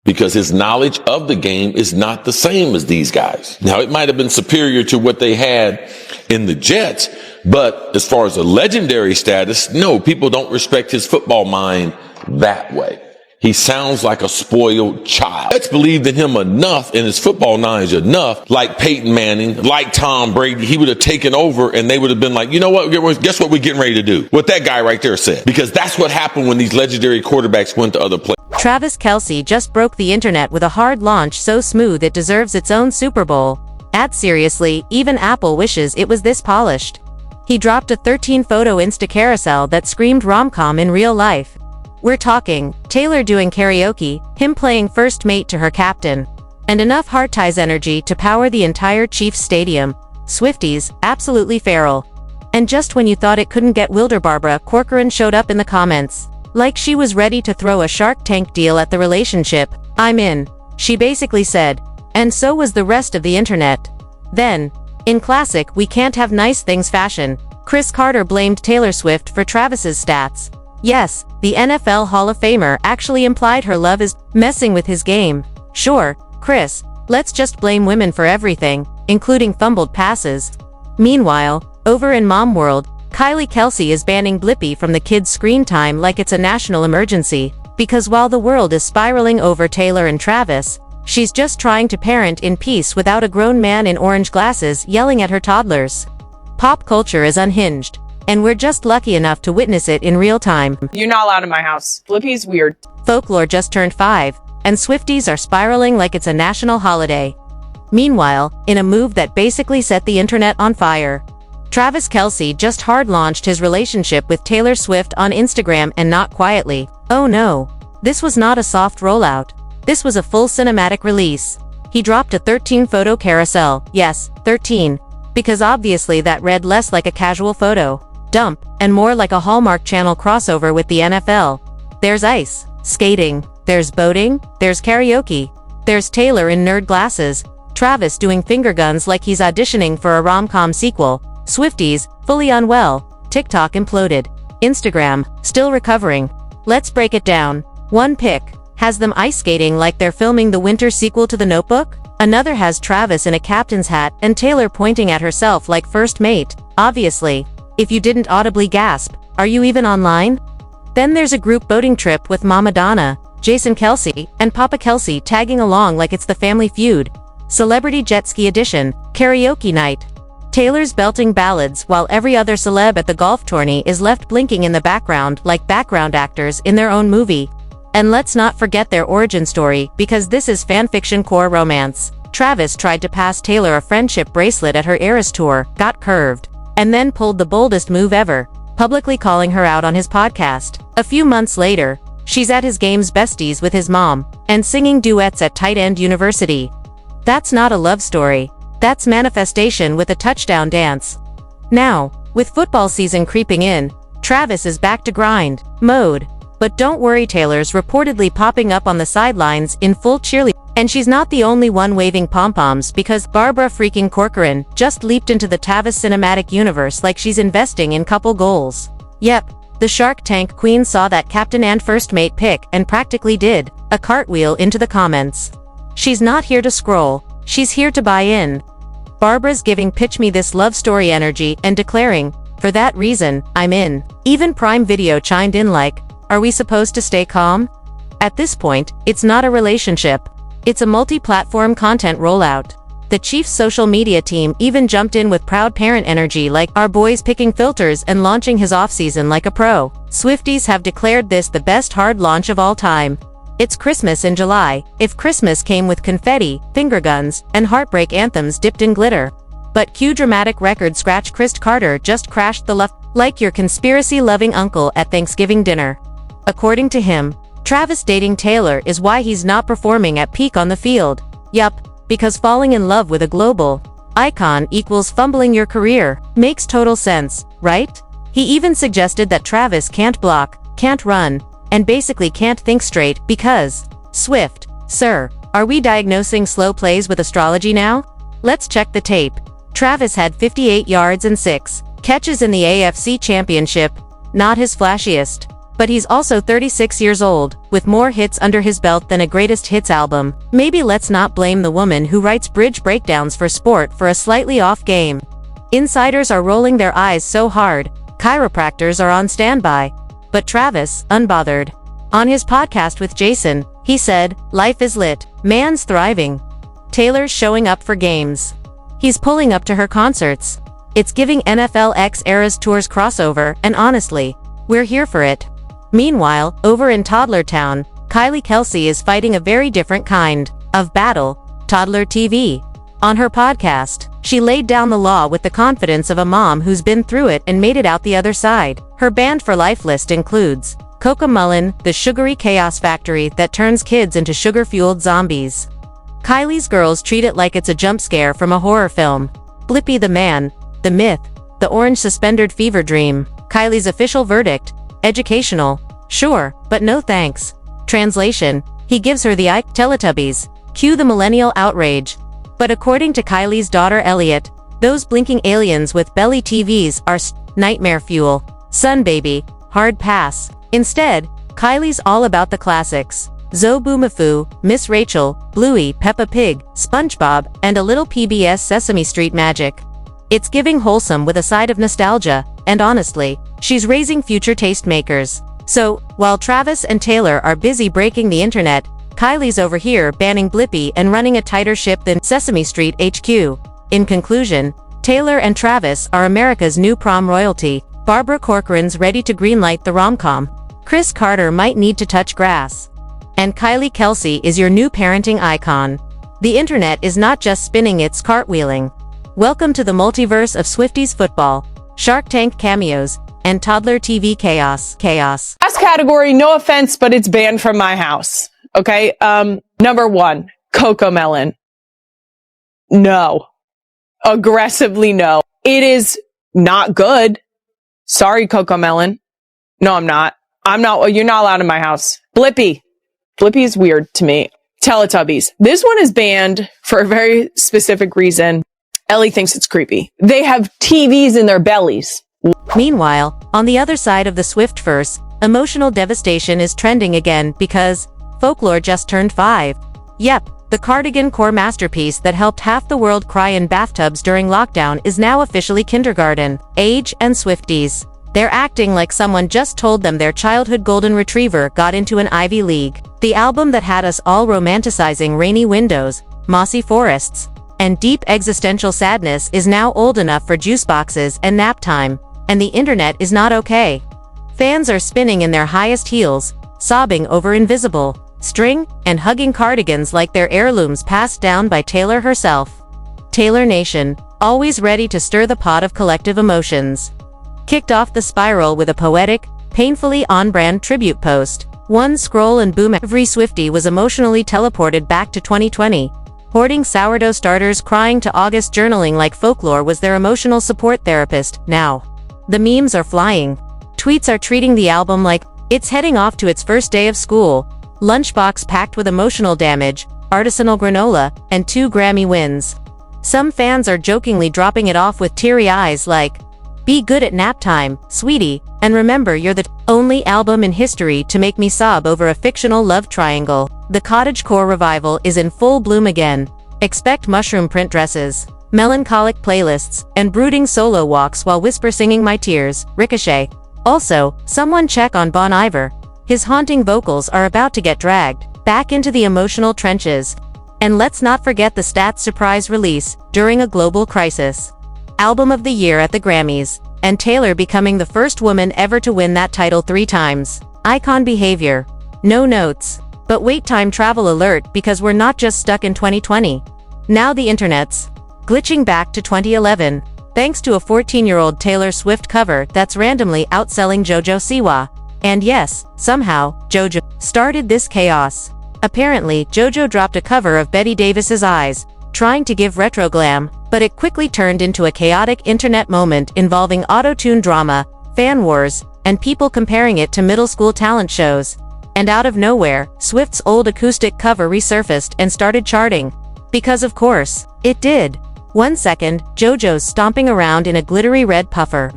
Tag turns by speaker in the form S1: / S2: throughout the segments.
S1: because his knowledge of the game is not the same as these guys. Now, it might have been superior to what they had in the Jets, but as far as a legendary status, no, people don't respect his football mind that way. He sounds like a spoiled child. Let's believe in him enough and his football knowledge enough, like Peyton Manning, like Tom Brady, he would have taken over and they would have been like, you know what? Guess what we're getting ready to do? What that guy right there said. Because that's what happened when these legendary quarterbacks went to other places.
S2: Travis Kelce just broke the internet with a hard launch so smooth it deserves its own Super Bowl. Seriously, even Apple wishes it was this polished. He dropped a 13-photo Insta carousel that screamed rom-com in real life. We're talking Taylor doing karaoke, him playing first mate to her captain, and enough heart ties energy to power the entire Chiefs stadium. Swifties, absolutely feral. And just when you thought it couldn't get wilder, Barbara Corcoran showed up in the comments. Like she was ready to throw a Shark Tank deal at the relationship. I'm in, she basically said. And so was the rest of the internet. Then, in classic we can't have nice things fashion, Chris Carter blamed Taylor Swift for Travis's stats. Yes, the NFL Hall of Famer actually implied her love is messing with his game. Sure, Chris, let's just blame women for everything, including fumbled passes. Meanwhile, over in mom world, Kylie Kelce is banning Blippi from the kids' screen time like it's a national emergency, because while the world is spiraling over Taylor and Travis, she's just trying to parent in peace without a grown man in orange glasses yelling at her toddlers. Pop culture is unhinged, and we're just lucky enough to witness it in real time.
S3: You're not allowed in my house. Blippi's weird.
S2: Folklore just turned 5, and Swifties are spiraling like it's a national holiday. Meanwhile, in a move that basically set the internet on fire, Travis Kelce just hard-launched his relationship with Taylor Swift on Instagram, and not quietly. Oh no. This was not a soft rollout. This was a full cinematic release. He dropped a 13-photo carousel. Yes, 13. Because obviously that read less like a casual photo dump, and more like a Hallmark Channel crossover with the NFL. There's ice skating, there's boating, there's karaoke, there's Taylor in nerd glasses, Travis doing finger guns like he's auditioning for a rom-com sequel, Swifties, fully unwell, TikTok imploded, Instagram, still recovering. Let's break it down. One pic has them ice skating like they're filming the winter sequel to The Notebook. Another has Travis in a captain's hat and Taylor pointing at herself like first mate. Obviously. If you didn't audibly gasp, are you even online? Then there's a group boating trip with Mama Donna, Jason Kelce, and Papa Kelce tagging along like it's the Family Feud. Celebrity jet ski edition, karaoke night. Taylor's belting ballads while every other celeb at the golf tourney is left blinking in the background like background actors in their own movie. And let's not forget their origin story, because this is fanfiction core romance. Travis tried to pass Taylor a friendship bracelet at her Eras tour, got curved, and then pulled the boldest move ever, publicly calling her out on his podcast. A few months later, she's at his games besties with his mom, and singing duets at Tight End University. That's not a love story. That's manifestation with a touchdown dance. Now, with football season creeping in, Travis is back to grind mode. But don't worry, Taylor's reportedly popping up on the sidelines in full cheerleading. And she's not the only one waving pom-poms, because Barbara freaking Corcoran just leaped into the Travis cinematic universe like she's investing in couple goals. Yep, the Shark Tank queen saw that captain and first mate pic and practically did a cartwheel into the comments. She's not here to scroll, she's here to buy in. Barbara's giving pitch me this love story energy and declaring, for that reason, I'm in. Even Prime Video chimed in like, are we supposed to stay calm? At this point, it's not a relationship. It's a multi-platform content rollout. The Chiefs' social media team even jumped in with proud parent energy like, our boy's picking filters and launching his offseason like a pro. Swifties have declared this the best hard launch of all time. It's Christmas in July, if Christmas came with confetti, finger guns, and heartbreak anthems dipped in glitter. But cue dramatic record scratch, Chris Carter just crashed the love like your conspiracy-loving uncle at Thanksgiving dinner. According to him, Travis dating Taylor is why he's not performing at peak on the field. Yup, because falling in love with a global icon equals fumbling your career. Makes total sense, right? He even suggested that Travis can't block, can't run, and basically can't think straight because, Swift, sir, are we diagnosing slow plays with astrology now? Let's check the tape. Travis had 58 yards and 6 catches in the AFC Championship, not his flashiest But he's also 36 years old, with more hits under his belt than a greatest hits album. Maybe let's not blame the woman who writes bridge breakdowns for sport for a slightly off game. Insiders are rolling their eyes so hard, chiropractors are on standby. But Travis, unbothered. On his podcast with Jason, he said, "Life is lit, man's thriving. Taylor's showing up for games. He's pulling up to her concerts. It's giving NFL X Eras Tours crossover, and honestly, we're here for it." Meanwhile, over in Toddler Town, Kylie Kelce is fighting a very different kind of battle, toddler TV. On her podcast, she laid down the law with the confidence of a mom who's been through it and made it out the other side. Her banned for life list includes Cocomelon, the sugary chaos factory that turns kids into sugar-fueled zombies. Kylie's girls treat it like it's a jump scare from a horror film. Blippi the man, the myth, the orange suspendered fever dream. Kylie's official verdict: educational, sure, but no thanks. Translation: he gives her the Ike Teletubbies. Cue the millennial outrage. But according to Kylie's daughter Elliot, those blinking aliens with belly TVs are nightmare fuel. Sun baby, hard pass. Instead, Kylie's all about the classics. Zoe Boomafoo, Miss Rachel, Bluey, Peppa Pig, SpongeBob, and a little PBS Sesame Street magic. It's giving wholesome with a side of nostalgia, and honestly, she's raising future tastemakers. So, while Travis and Taylor are busy breaking the internet, Kylie's over here banning Blippi and running a tighter ship than Sesame Street HQ. In conclusion, Taylor and Travis are America's new prom royalty. Barbara Corcoran's ready to greenlight the romcom. Chris Carter might need to touch grass. And Kylie Kelce is your new parenting icon. The internet is not just spinning, it's cartwheeling. Welcome to the multiverse of Swifties football, Shark Tank cameos, and toddler TV chaos.
S3: Last category, no offense, but it's banned from my house. Okay. Number 1, Cocomelon. No. Aggressively no. It is not good. Sorry, Cocomelon. No, I'm not. You're not allowed in my house. Blippi. Blippi is weird to me. Teletubbies. This one is banned for a very specific reason. Ellie thinks it's creepy. They have TVs in their bellies.
S2: Meanwhile, on the other side of the Swiftverse, emotional devastation is trending again because Folklore just turned 5. Yep, the cardigan core masterpiece that helped half the world cry in bathtubs during lockdown is now officially kindergarten age, and Swifties. They're acting like someone just told them their childhood golden retriever got into an Ivy League. The album that had us all romanticizing rainy windows, mossy forests, and deep existential sadness is now old enough for juice boxes and nap time, and the internet is not okay. Fans are spinning in their highest heels, sobbing over Invisible, String, and hugging cardigans like they're heirlooms passed down by Taylor herself. Taylor Nation, always ready to stir the pot of collective emotions. Kicked off the spiral with a poetic, painfully on-brand tribute post. One scroll and boom, every Swiftie was emotionally teleported back to 2020. Hoarding sourdough starters, crying to August, journaling like Folklore was their emotional support therapist. Now, the memes are flying. Tweets are treating the album like it's heading off to its first day of school. Lunchbox packed with emotional damage, artisanal granola, and 2 Grammy wins. Some fans are jokingly dropping it off with teary eyes like, "Be good at nap time, sweetie, and remember you're the only album in history to make me sob over a fictional love triangle." The cottagecore revival is in full bloom again. Expect mushroom print dresses, melancholic playlists, and brooding solo walks while whisper singing my tears. Ricochet. Also, someone check on Bon Iver. His haunting vocals are about to get dragged back into the emotional trenches. And let's not forget the Stats surprise release during a global crisis. Album of the Year at the Grammys, and Taylor becoming the first woman ever to win that title 3 times. Icon behavior. No notes. But wait, time travel alert, because we're not just stuck in 2020. Now the internet's glitching back to 2011, thanks to a 14-year-old Taylor Swift cover that's randomly outselling JoJo Siwa. And yes, somehow, JoJo started this chaos. Apparently, JoJo dropped a cover of Betty Davis's Eyes, trying to give retro glam, but it quickly turned into a chaotic internet moment involving auto-tune drama, fan wars, and people comparing it to middle school talent shows. And out of nowhere, Swift's old acoustic cover resurfaced and started charting. Because of course, it did. 1 second, JoJo's stomping around in a glittery red puffer.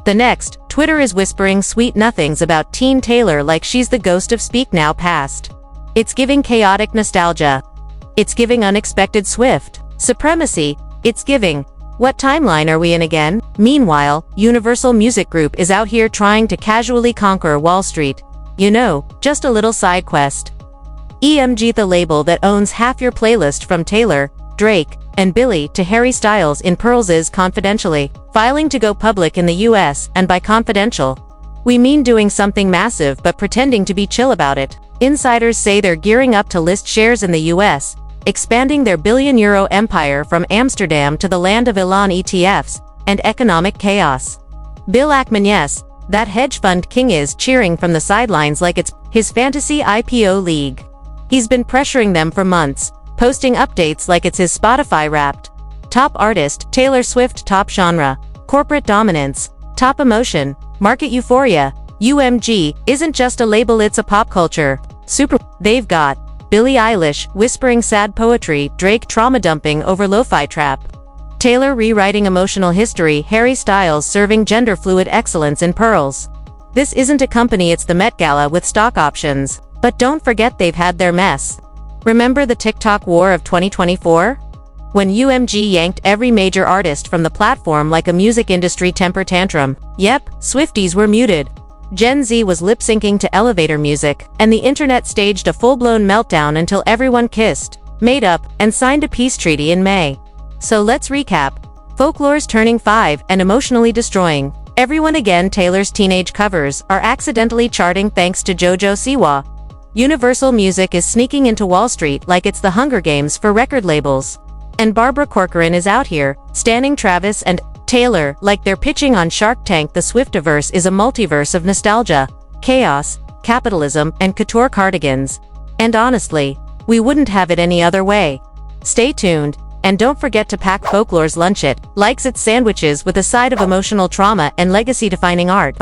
S2: The next, Twitter is whispering sweet nothings about teen Taylor like she's the ghost of Speak Now past. It's giving chaotic nostalgia. It's giving unexpected Swift supremacy. It's giving, what timeline are we in again? Meanwhile, Universal Music Group is out here trying to casually conquer Wall Street. You know, just a little side quest. EMG, the label that owns half your playlist from Taylor, Drake, and Billie to Harry Styles in Pearls, is confidentially filing to go public in the US, and by confidential, we mean doing something massive but pretending to be chill about it. Insiders say they're gearing up to list shares in the US, expanding their billion-euro empire from Amsterdam to the land of Elon ETFs and economic chaos. Bill Ackman, yes, that hedge fund king, is cheering from the sidelines like it's his fantasy IPO league. He's been pressuring them for months, posting updates like it's his Spotify Wrapped. Top artist, Taylor Swift. Top genre, corporate dominance. Top emotion, market euphoria. UMG isn't just a label, it's a pop culture super. They've got Billie Eilish whispering sad poetry, Drake trauma dumping over lo-fi trap, Taylor rewriting emotional history, Harry Styles serving gender-fluid excellence in Pearls. This isn't a company, it's the Met Gala with stock options. But don't forget they've had their mess. Remember the TikTok war of 2024? When UMG yanked every major artist from the platform like a music industry temper tantrum. Yep, Swifties were muted. Gen Z was lip-syncing to elevator music, and the internet staged a full-blown meltdown until everyone kissed, made up, and signed a peace treaty in May. So let's recap. Folklore's turning 5 and emotionally destroying everyone again. Taylor's teenage covers are accidentally charting thanks to JoJo Siwa. Universal Music is sneaking into Wall Street like it's the Hunger Games for record labels. And Barbara Corcoran is out here, standing Travis and Taylor like they're pitching on Shark Tank. The Swiftiverse is a multiverse of nostalgia, chaos, capitalism, and couture cardigans. And honestly, we wouldn't have it any other way. Stay tuned, and don't forget to pack Folklore's lunch. It likes its sandwiches with a side of emotional trauma and legacy-defining art.